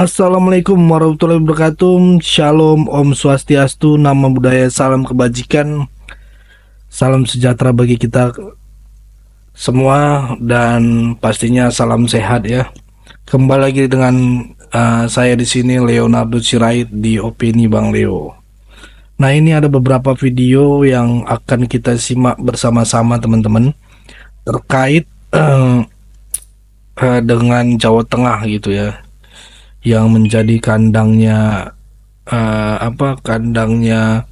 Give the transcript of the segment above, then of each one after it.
Assalamualaikum warahmatullahi wabarakatuh. Shalom, Om Swastiastu, Nama Budaya, Salam Kebajikan, salam sejahtera bagi kita semua, dan pastinya salam sehat ya. Kembali lagi dengan saya di sini Leonardo Sirait di Opini Bang Leo. Nah, ini ada beberapa video yang akan kita simak bersama-sama teman-teman terkait dengan Jawa Tengah gitu ya, yang menjadi kandangnya kandangnya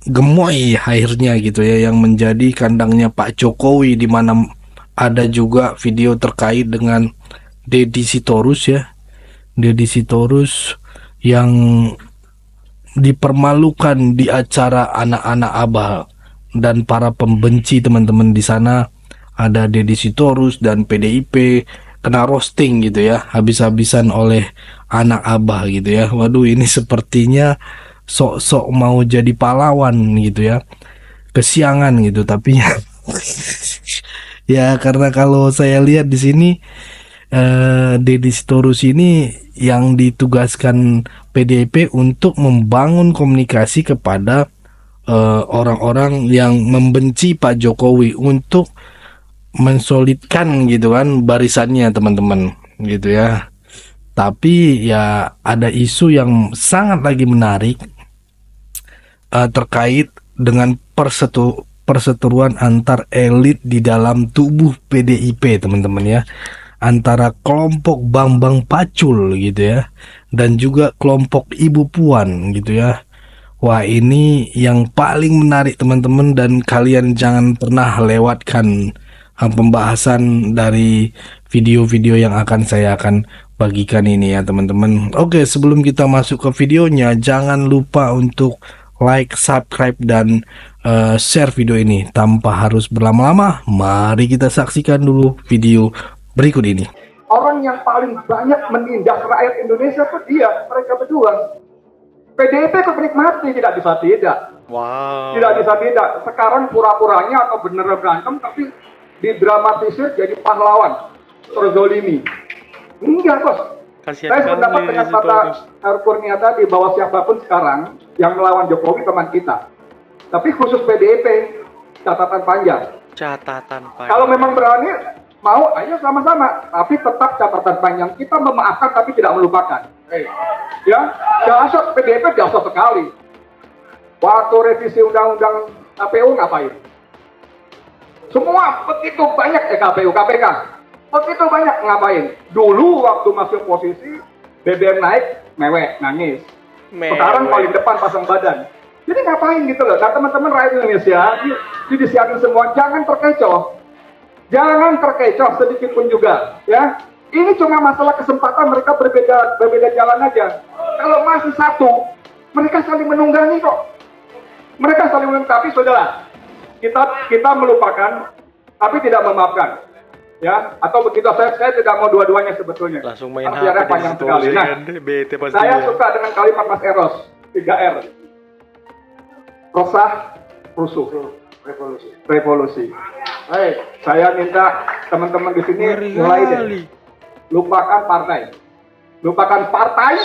gemoy akhirnya gitu ya, yang menjadi kandangnya Pak Jokowi, di mana ada juga video terkait dengan Deddy Sitorus ya. Deddy Sitorus yang dipermalukan di acara anak-anak Abah dan para pembenci teman-teman. Di sana ada Deddy Sitorus dan PDIP kena roasting gitu ya, habis-habisan oleh anak Abah gitu ya. Waduh, ini sepertinya sok-sok mau jadi pahlawan gitu ya, kesiangan gitu. Tapi ya karena kalau saya lihat di sini Deddy Sitorus ini yang ditugaskan PDIP untuk membangun komunikasi kepada orang-orang yang membenci Pak Jokowi, untuk mensolidkan gitu kan barisannya teman-teman gitu ya. Tapi ya ada isu yang sangat lagi menarik terkait dengan perseteruan antar elit di dalam tubuh PDIP teman-teman ya, antara kelompok Bambang Pacul gitu ya, dan juga kelompok Ibu Puan gitu ya. Wah, ini yang paling menarik teman-teman, dan kalian jangan pernah lewatkan pembahasan dari video-video yang saya akan bagikan ini ya teman-teman. Oke, sebelum kita masuk ke videonya, jangan lupa untuk like, subscribe, dan share video ini. Tanpa harus berlama-lama, mari kita saksikan dulu video berikut ini. Orang yang paling banyak menindas rakyat Indonesia itu dia, mereka berdua. PDIP kemenikmati, tidak bisa tidak. Wow. Tidak bisa tidak. Sekarang pura-puranya atau beneran berantem, tapi didramatisir jadi pahlawan, terzolimi. Enggak, Bos. Saya sependapat dengan Pak Kurnia tadi, bahwa siapapun sekarang yang melawan Jokowi teman kita. Tapi khusus PDIP, catatan panjang. Kalau memang berani, mau ayo sama-sama, tapi tetap catatan panjang, kita memaafkan tapi tidak melupakan. Ya, dasar PDIP dasar sekali. Waktu revisi undang-undang KPU ngapain? Semua begitu banyak KPU, KPK, begitu banyak ngapain? Dulu waktu masuk posisi BBM naik, mewek, nangis. Sekarang paling depan pasang badan. Jadi ngapain gitu loh? Nah, teman-teman rakyat Indonesia, disiapin semua, jangan terkecoh. Jangan terkecoh sedikit pun juga, ya. Ini cuma masalah kesempatan, mereka berbeda jalan aja. Kalau masih satu, mereka saling menunggangi kok. Mereka saling menunggangi, tapi saudara, kita melupakan, tapi tidak memaafkan, ya. Atau begitu, saya tidak mau dua-duanya sebetulnya. Langsung main HP panjang sekali. Nah, saya suka dengan kalimat Mas Eros, 3R. Resah, rusuh, revolusi. Baik, saya minta teman-teman di sini mulai deh. Lupakan partai. Lupakan partai,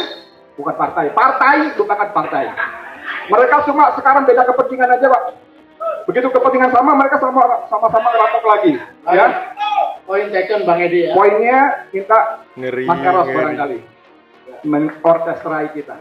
bukan partai. Partai, lupakan partai. Mereka semua sekarang beda kepentingan aja, Pak. Begitu kepentingan sama, mereka sama-sama ngerampok lagi. Ya. Poin taken Bang Edi ya. Poinnya minta Mas Eros ngeri. barangkali mengorkestrai kita.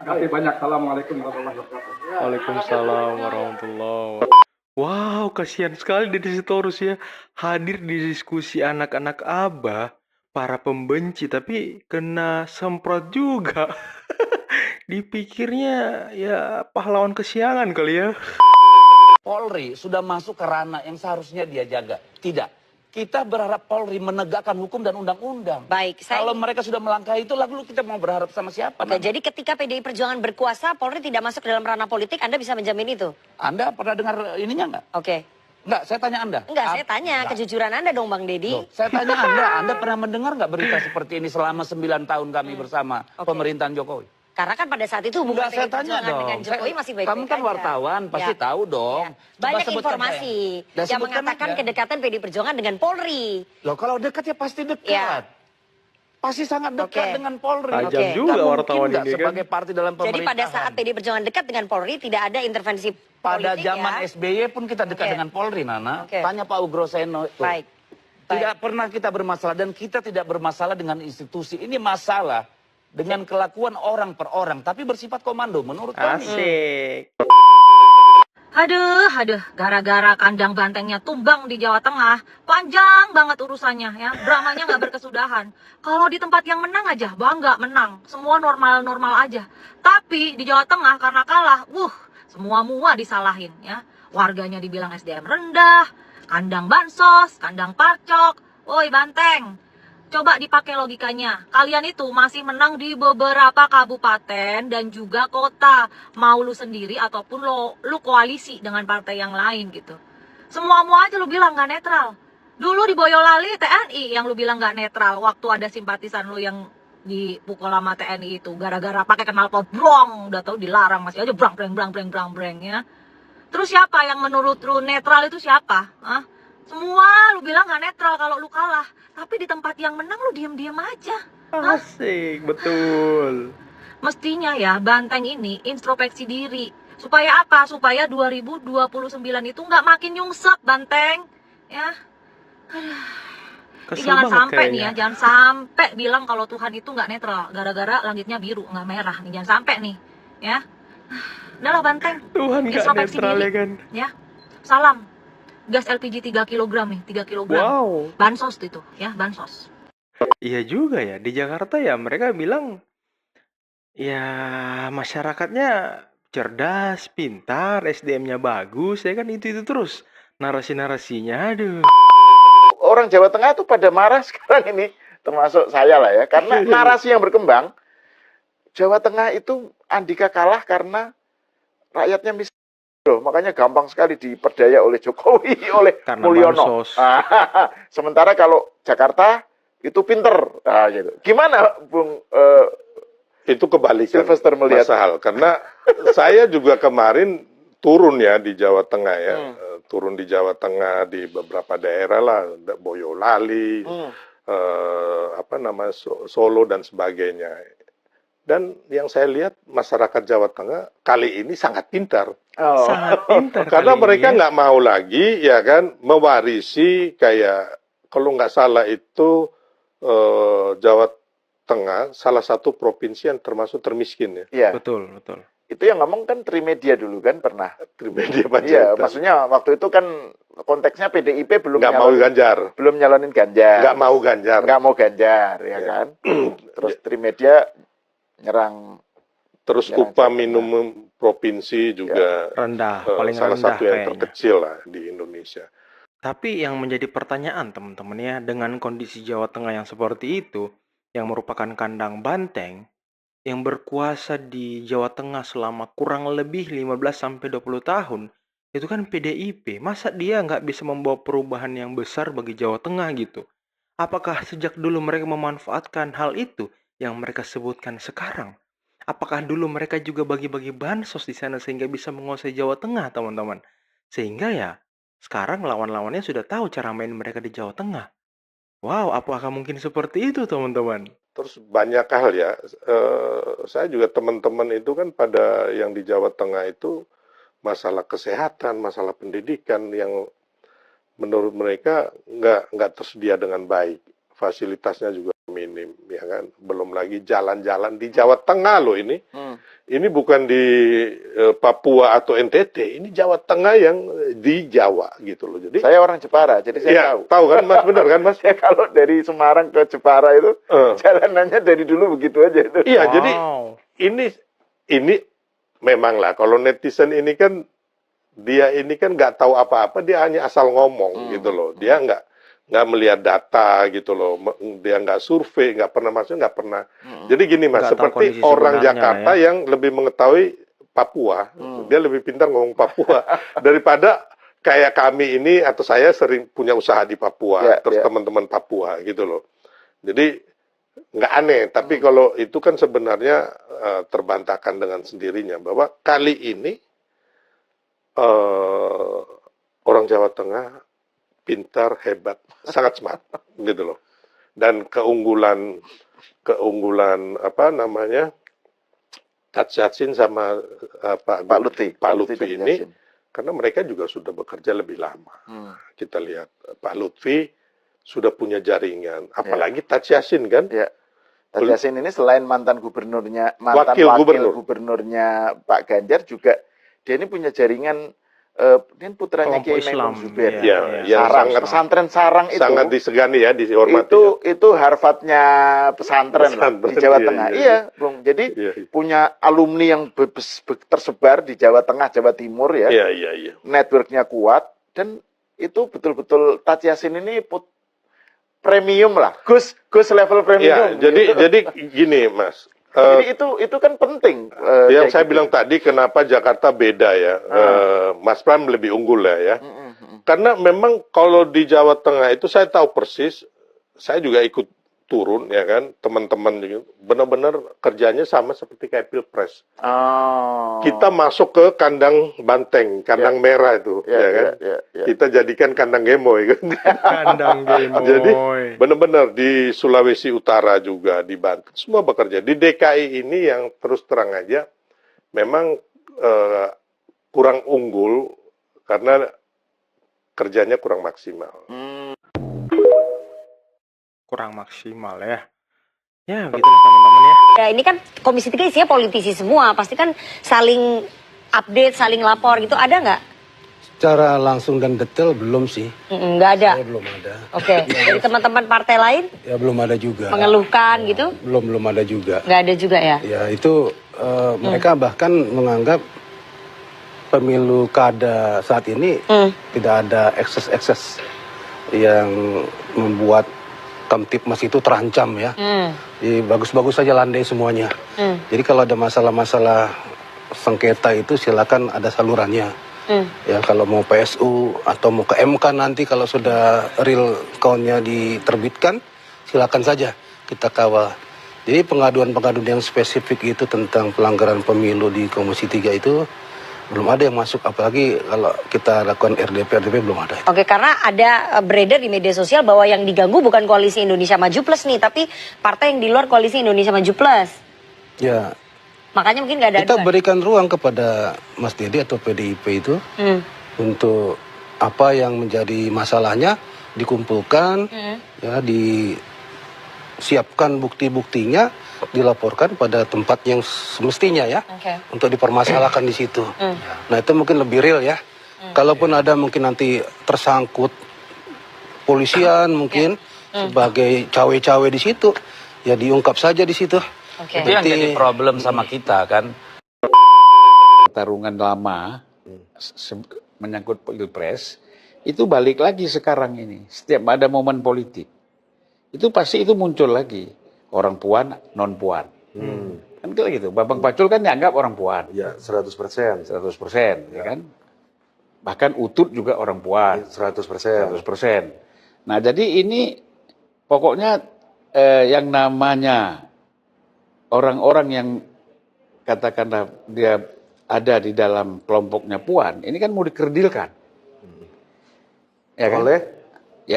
Terima kasih banyak. Assalamualaikum warahmatullahi wabarakatuh. Waalaikumsalam warahmatullahi wabarakatuh. Wow, kasihan sekali Deddy Sitorus ya, hadir di diskusi anak-anak Abah, para pembenci, tapi kena semprot juga. Dipikirnya ya pahlawan kesiangan kali ya. Polri sudah masuk ke ranah yang seharusnya dia jaga. Tidak. Kita berharap Polri menegakkan hukum dan undang-undang. Baik, Kalau mereka sudah melangkahi itu, lalu kita mau berharap sama siapa? Oke, jadi ketika PDI Perjuangan berkuasa, Polri tidak masuk dalam ranah politik, Anda bisa menjamin itu? Anda pernah dengar ininya nggak? Oke. Nggak, saya tanya Anda. Enggak, saya tanya kejujuran Anda dong Bang Deddy. Loh, saya tanya Anda pernah mendengar nggak berita seperti ini selama 9 tahun kami bersama pemerintahan Jokowi? Karena kan pada saat itu hubungan Enggak, saya PDI tanya Perjuangan dong. dengan Jokowi masih baik-baik Kamu kan aja. wartawan, pasti Ya. tahu dong. Ya. Coba Banyak sebutkan informasi saya. yang mengatakan aja. kedekatan PDI Perjuangan dengan Polri. Loh, kalau dekat ya pasti dekat. Ya. pasti sangat dekat Oke. dengan Polri. Tajam Oke. juga Nggak mungkin wartawan nggak ini kan. sebagai partai dalam Jadi pemerintahan. pada saat PD Perjuangan dekat dengan Polri tidak ada intervensi Pada politik zaman ya? SBY pun kita dekat Oke. dengan Polri, Nana. Oke. Tanya Pak Ugroseno itu. Baik. Tidak pernah kita bermasalah dan kita tidak bermasalah dengan institusi. Ini masalah dengan kelakuan orang per orang, tapi bersifat komando menurut kami. Asik. Aduh, gara-gara kandang bantengnya tumbang di Jawa Tengah, panjang banget urusannya ya, dramanya nggak berkesudahan. Kalau di tempat yang menang aja, bangga menang, semua normal-normal aja. Tapi di Jawa Tengah karena kalah, semua mua disalahin ya. Warganya dibilang SDM rendah, kandang bansos, kandang pacok, woi banteng. Coba dipakai logikanya. Kalian itu masih menang di beberapa kabupaten dan juga kota. Mau lu sendiri ataupun lu koalisi dengan partai yang lain gitu. Semua aja lu bilang gak netral. Dulu di Boyolali TNI yang lu bilang gak netral. Waktu ada simpatisan lu yang dipukul sama TNI itu. Gara-gara pakai knalpot brong. Udah tahu dilarang masih aja brang ya. Terus siapa yang menurut lu netral itu siapa? Hah? Semua lu bilang gak netral kalau lu kalah. Tapi di tempat yang menang lu diem-diem aja. Hah? Asik, betul. Mestinya ya Banteng ini introspeksi diri. Supaya apa? Supaya 2029 itu nggak makin nyungsep Banteng. Ya. Kesel Jangan banget sampai nih kayaknya. ya, jangan sampai bilang kalau Tuhan itu nggak netral. Gara-gara langitnya biru, nggak merah. Nih, jangan sampai nih. Ya. Udahlah Banteng. Tuhan gak Introspeksi netral diri. ya kan. Ya. Salam. Gas LPG 3 kg nih, 3 kg. Wow. Bansos itu, ya, bansos. Iya juga ya, di Jakarta ya mereka bilang ya masyarakatnya cerdas, pintar, SDM-nya bagus, ya kan itu terus narasi-narasinya, aduh. Orang Jawa Tengah itu pada marah sekarang ini, termasuk saya lah ya, karena narasi yang berkembang, Jawa Tengah itu Andika kalah karena rakyatnya miskin. Loh, makanya gampang sekali diperdaya oleh Jokowi, oleh Karena Mulyono. bansos. Sementara kalau Jakarta itu pinter. Gitu. Gimana, Bung Itu kebalikan Sylvester melihat? Mas Sahal, karena saya juga kemarin turun ya di Jawa Tengah ya, turun di Jawa Tengah di beberapa daerah lah, Boyolali, Solo dan sebagainya. Dan yang saya lihat masyarakat Jawa Tengah kali ini sangat pintar. Sangat pintar Karena kali mereka ini ya. nggak mau lagi ya kan mewarisi kayak kalau nggak salah itu Jawa Tengah salah satu provinsi yang termasuk termiskin ya. Iya, Betul. itu yang ngomong kan Trimedia dulu kan pernah. Trimedia Iya, Panjaitan. maksudnya waktu itu kan konteksnya PDIP belum Nggak mau nyalonin- Ganjar. belum nyalonin Ganjar. Nggak mau Ganjar. Nggak mau Ganjar, ya Ya. kan? Terus Trimedia nyerang. Terus Jangan upah Jawa minimum provinsi juga Rendah, salah paling rendah satu yang kayaknya. terkecil lah di Indonesia. Tapi yang menjadi pertanyaan teman-teman ya, dengan kondisi Jawa Tengah yang seperti itu, yang merupakan kandang banteng, yang berkuasa di Jawa Tengah selama kurang lebih 15-20 tahun, itu kan PDIP. Masa dia nggak bisa membawa perubahan yang besar bagi Jawa Tengah gitu? Apakah sejak dulu mereka memanfaatkan hal itu yang mereka sebutkan sekarang? Apakah dulu mereka juga bagi-bagi bansos di sana sehingga bisa menguasai Jawa Tengah, teman-teman? Sehingga ya, sekarang lawan-lawannya sudah tahu cara main mereka di Jawa Tengah. Wow, apakah mungkin seperti itu, teman-teman? Terus banyak hal ya. Saya juga teman-teman itu kan pada yang di Jawa Tengah itu masalah kesehatan, masalah pendidikan yang menurut mereka nggak tersedia dengan baik. Fasilitasnya juga minim, ya kan. Belum lagi jalan-jalan di Jawa Tengah loh ini. Ini bukan di Papua atau NTT, ini Jawa Tengah yang di Jawa gitu loh. Jadi Saya orang Jepara, jadi saya ya, tahu kan Mas, benar kan Mas? Saya kalau dari Semarang ke Jepara itu jalanannya dari dulu begitu aja itu. Iya, jadi Wow. ini memang lah kalau netizen ini kan dia ini kan nggak tahu apa-apa, dia hanya asal ngomong gitu loh. Dia nggak melihat data gitu loh. Dia nggak survei, nggak pernah masuk, nggak pernah. Jadi gini Mas, Nggak tahu seperti kondisi orang sebenarnya Jakarta lah ya. yang lebih mengetahui Papua, dia lebih pintar ngomong Papua daripada kayak kami ini atau saya sering punya usaha di Papua, Ya, terus ya. teman-teman Papua gitu loh. Jadi nggak aneh, tapi kalau itu kan sebenarnya terbantahkan dengan sendirinya bahwa kali ini orang Jawa Tengah pintar, hebat, sangat smart gitu loh. Dan keunggulan keunggulan apa namanya Tat Yassin sama Pak Lutfi. Pak Lutfi Tat ini, Yassin. karena mereka juga sudah bekerja lebih lama. Hmm. Kita lihat Pak Lutfi sudah punya jaringan, apalagi Tat Yassin kan. Ya. Tat Yassin ini selain mantan Wakil gubernurnya Pak Ganjar juga dia ini punya jaringan ini putranya Kelompok Kiai Islam. Maimun Zubair. Ya, yang Sarang, sangat pesantren Sarang itu sangat disegani ya, dihormati. itu Harvardnya pesantren lah, di Jawa iya, Tengah. iya, Iya, Bung. Jadi Iya, punya alumni yang tersebar di Jawa Tengah, Jawa Timur ya. iya, iya, iya. Networknya kuat dan itu betul-betul Tat Yassin ini premium lah, Gus level premium. Iya, jadi gini, Mas. Jadi itu kan penting. Yang saya gitu. bilang tadi, kenapa Jakarta beda ya? Mas Pram lebih unggul ya. Karena memang kalau di Jawa Tengah itu saya tahu persis, saya juga ikut turun ya kan, teman-teman juga benar-benar kerjanya sama seperti kayak Pilpres. Oh. Kita masuk ke kandang banteng, kandang merah itu, ya kan? Ya. Kita jadikan kandang gemoy kan. Kandang gemoy. Jadi benar-benar di Sulawesi Utara juga, di Banten, semua bekerja. Di DKI ini yang terus terang aja memang kurang unggul karena kerjanya kurang maksimal. Kurang maksimal ya. Ya, begitulah teman-teman ya. Ya ini kan Komisi 3 isinya politisi semua, pasti kan saling update, saling lapor gitu, ada nggak? Secara langsung dan detail belum sih. Nggak ada. Saya belum ada. Oke, dari teman-teman partai lain Ya belum ada juga. mengeluhkan gitu? Belum ada juga. Nggak ada juga ya? Ya itu mereka bahkan menganggap pemilu kada saat ini tidak ada ekses-ekses yang membuat Kamtipmas itu terancam ya. Jadi bagus-bagus saja landai semuanya. Jadi kalau ada masalah-masalah sengketa itu silakan ada salurannya. Ya kalau mau PSU atau mau ke MK nanti kalau sudah real count-nya diterbitkan silakan saja kita kawal. Jadi pengaduan-pengaduan yang spesifik itu tentang pelanggaran pemilu di Komisi 3 itu belum ada yang masuk, apalagi kalau kita lakukan RDP belum ada. Oke, karena ada beredar di media sosial bahwa yang diganggu bukan Koalisi Indonesia Maju Plus nih, tapi partai yang di luar Koalisi Indonesia Maju Plus. Ya, Makanya mungkin nggak ada kita aduan. berikan ruang kepada Mas Dede atau PDIP itu untuk apa yang menjadi masalahnya dikumpulkan, ya disiapkan bukti-buktinya, dilaporkan pada tempat yang semestinya ya, untuk dipermasalahkan di situ. Nah itu mungkin lebih real ya. Kalaupun ada mungkin nanti tersangkut polisian mungkin sebagai cawe-cawe di situ, ya diungkap saja di situ. Itu yang jadi problem sama kita kan. Pertarungan lama menyangkut Pilpres itu balik lagi sekarang ini. Setiap ada momen politik itu pasti itu muncul lagi. Orang puan, non puan. Kan kayak gitu. Bambang Pacul kan dianggap orang puan. Ya, 100%. 100%, ya kan? Bahkan Utut juga orang puan. 100%. 100%. Nah, jadi ini pokoknya yang namanya orang-orang yang katakanlah dia ada di dalam kelompoknya puan, ini kan mau dikerdilkan. Ya kan?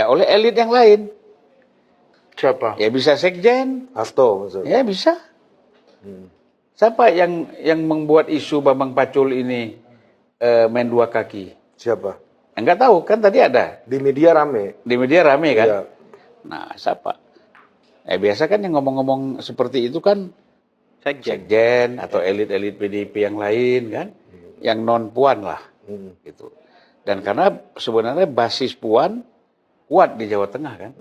Oleh elit yang lain. Siapa? Ya bisa sekjen. Hasto maksudnya. Ya bisa. Siapa yang membuat isu Bambang Pacul ini main dua kaki? Siapa? Enggak tahu, kan tadi ada. Di media rame. Di media rame kan? Iya. Nah, siapa? Biasa kan yang ngomong-ngomong seperti itu kan sekjen atau elit-elit PDIP yang lain kan? Yang non puan lah. Gitu. Dan karena sebenarnya basis puan kuat di Jawa Tengah kan?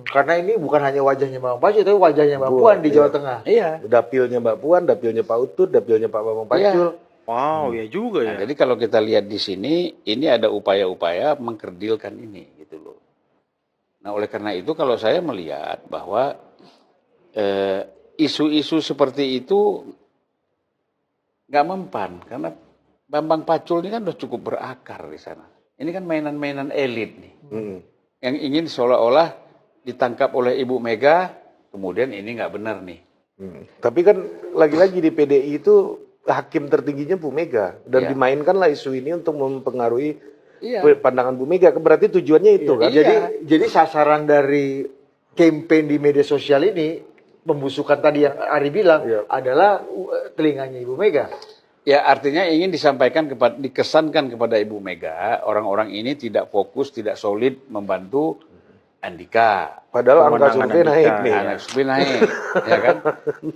Karena ini bukan hanya wajahnya Bang Pacul, tapi wajahnya Mbak Puan di Jawa Tengah. Iya. Dapilnya Mbak Puan, dapilnya Pak Utut, dapilnya Pak Bambang Pacul. Wow, ya juga ya. Nah, jadi kalau kita lihat di sini, ini ada upaya-upaya mengkerdilkan ini, gitu loh. Nah, oleh karena itu kalau saya melihat bahwa isu-isu seperti itu nggak mempan, karena Bambang Pacul ini kan udah cukup berakar di sana. Ini kan mainan-mainan elit nih. Yang ingin seolah-olah ditangkap oleh Ibu Mega, kemudian ini nggak benar nih. Tapi kan lagi-lagi di PDI itu hakim tertingginya Bu Mega. Dan dimainkanlah isu ini untuk mempengaruhi pandangan Bu Mega. Berarti tujuannya itu kan? Jadi sasaran dari campaign di media sosial ini pembusukan tadi yang Ari bilang Iya. adalah telinganya Ibu Mega. Ya artinya ingin disampaikan dikesankan kepada Ibu Mega, orang-orang ini tidak fokus, tidak solid membantu Andika. Padahal angka Kemenangan survei Andika. naik nih. Angka survei naik, ya kan?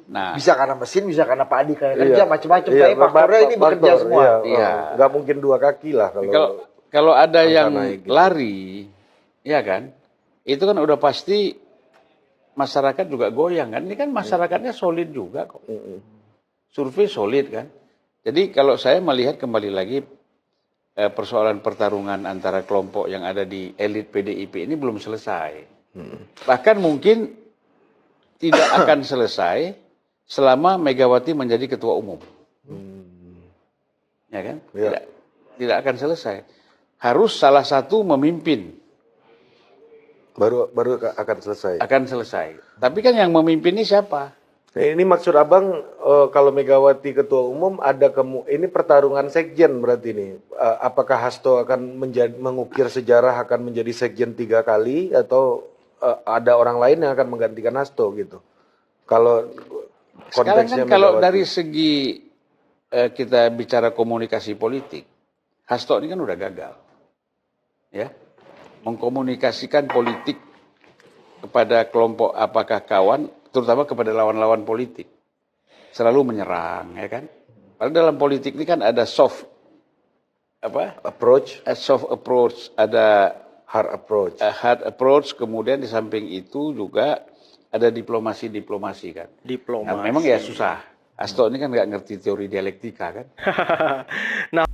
Nah, Bisa karena mesin, bisa karena Pak Adi kayak Iya. kerja macam-macam. Iya, Tapi faktornya ini bekerja faktor, semua. Iya. Iya. Nggak mungkin dua kaki lah kalau ada angka yang naik gitu. lari, ya kan? Itu kan udah pasti masyarakat juga goyang kan? Ini kan masyarakatnya solid juga kok. Survei solid kan? Jadi kalau saya melihat kembali lagi persoalan pertarungan antara kelompok yang ada di elit PDIP ini belum selesai. Bahkan mungkin tidak akan selesai selama Megawati menjadi ketua umum. Ya kan? Ya. Tidak akan selesai. Harus salah satu memimpin. baru akan selesai. Akan selesai. Tapi kan yang memimpin ini siapa? Ini maksud abang kalau Megawati ketua umum ada ini pertarungan sekjen berarti ini. Apakah Hasto akan mengukir sejarah akan menjadi sekjen 3 kali atau ada orang lain yang akan menggantikan Hasto gitu? Kalau Sekarang konteksnya kan kalau Megawati. dari segi kita bicara komunikasi politik, Hasto ini kan udah gagal. Ya. Mengkomunikasikan politik kepada kelompok apakah kawan, terutama kepada lawan-lawan politik. Selalu menyerang, ya kan? Padahal dalam politik ini kan ada soft approach, soft approach, ada hard approach. hard approach, kemudian di samping itu juga ada diplomasi kan. Diplomasi. Nah, memang ya susah. Hasto ini kan nggak ngerti teori dialektika kan.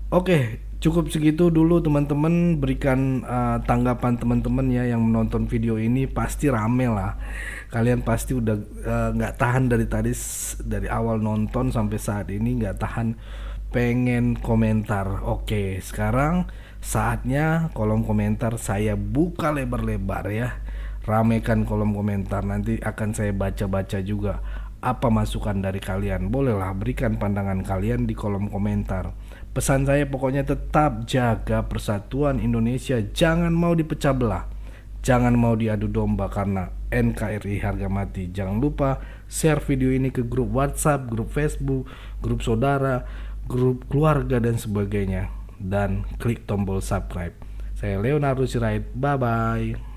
Oke, cukup segitu dulu teman-teman. Berikan tanggapan teman-teman ya yang menonton video ini. Pasti rame lah. Kalian pasti udah nggak tahan dari tadi, dari awal nonton sampai saat ini nggak tahan, pengen komentar. Oke, sekarang saatnya kolom komentar saya buka lebar-lebar ya. Ramekan kolom komentar, nanti akan saya baca-baca juga apa masukan dari kalian. Bolehlah berikan pandangan kalian di kolom komentar. Pesan saya pokoknya tetap jaga persatuan Indonesia, jangan mau dipecah belah, jangan mau diadu domba karena NKRI harga mati. Jangan lupa share video ini ke grup WhatsApp, grup Facebook, grup saudara, grup keluarga dan sebagainya, dan klik tombol subscribe. Saya Leonardo Sirait, bye bye.